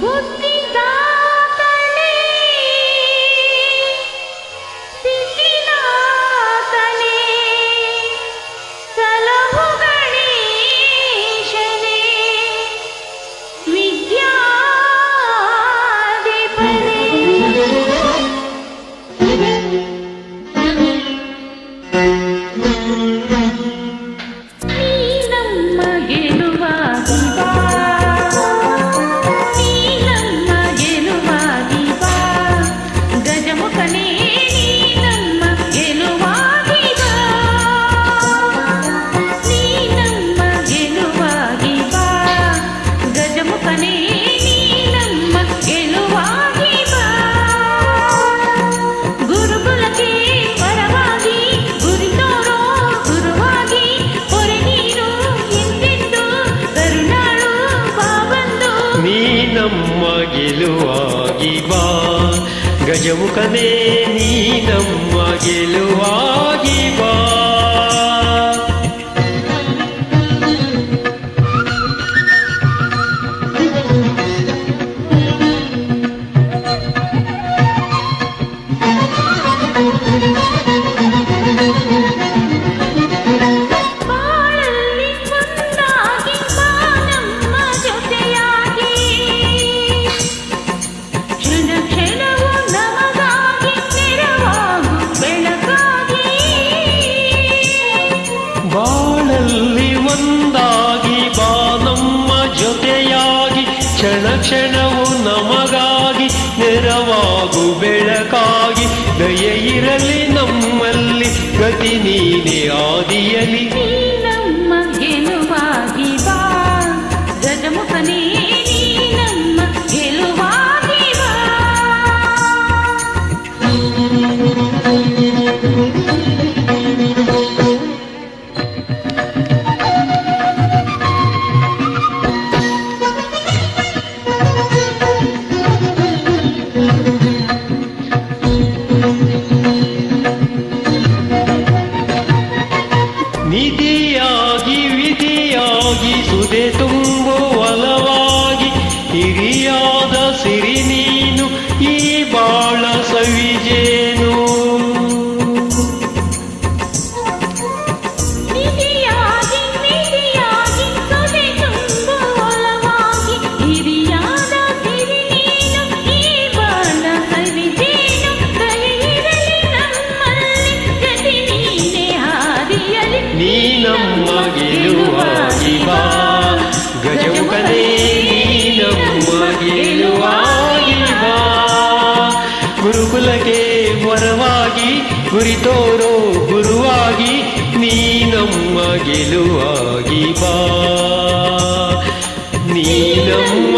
ಬುದ್ಧಿದಾತನೇ ಸಿದ್ಧಿದಾತನೇ ಸಲಹು ಗಣೇಶನೇ ವಿದ್ಯಾಧಿಪನೇ ನಮ್ಮ ಗೆಲುವಾಗಿ ಬಾ ಗಜಮುಖನೇ ನೀ ನಮ್ಮ ಗೆಲುವಾಗಿ ಬಾ ಬಾಳಲ್ಲಿ ಒಂದಾಗಿ ಬಾ ನಮ್ಮ ಜೊತೆಯಾಗಿ ಕ್ಷಣ ಕ್ಷಣವು ನಮಗಾಗಿ ನೆರವಾಗು ಬೆಳಕಾಗಿ ದಯೆ ಇರಲಿ ನಮ್ಮಲ್ಲಿ ಗತಿ ನೀನೆ ಆದಿಯಲಿ ನಮ್ಮ ಗೆಲುವಾಗಿ ಬಾ ಗಜಮುಖನೇ ನೀ ನಮ್ಮ ಗೆಲುವಾಗಿ ಬಾ ನಿಧಿಯಾಗಿ ವಿಧಿಯಾಗಿ ಸುದೆ ತುಂಬು ಒಲವಾಗಿ ಹಿರಿಯಾದ ಸಿರಿ ನೀನು ಈ ಬಾಳ ಸವಿಜೇನು ನಿಧಿಯಾಗಿ ವಿಧಿಯಾಗಿ ಸುದೆ ತುಂಬು ಒಲವಾಗಿ ಹಿರಿಯಾದ ಸಿರಿ ನೀನು ಈ ಬಾಳ ಸವಿಜೇನು ದಯೆಯಿರಲಿ ನಮ್ಮಲ್ಲಿ ಗತಿ ನೀನೆ ಹಾದಿಯಲಿ ನೀ ನಮ್ಮ ಗೆಲುವಾಗಿ ಬಾ ಗಜಮುಖನೇ ನೀ ನಮ್ಮ ಗೆಲುವಾಗಿ ಬಾ ಗುರುಕುಲಕ್ಕೆ ವರವಾಗಿ ಗುರಿ ತೋರೋ ಗುರುವಾಗಿ ನೀ ನಮ್ಮ ಗೆಲುವಾಗಿ ಬಾ ನೀ ನಮ್ಮ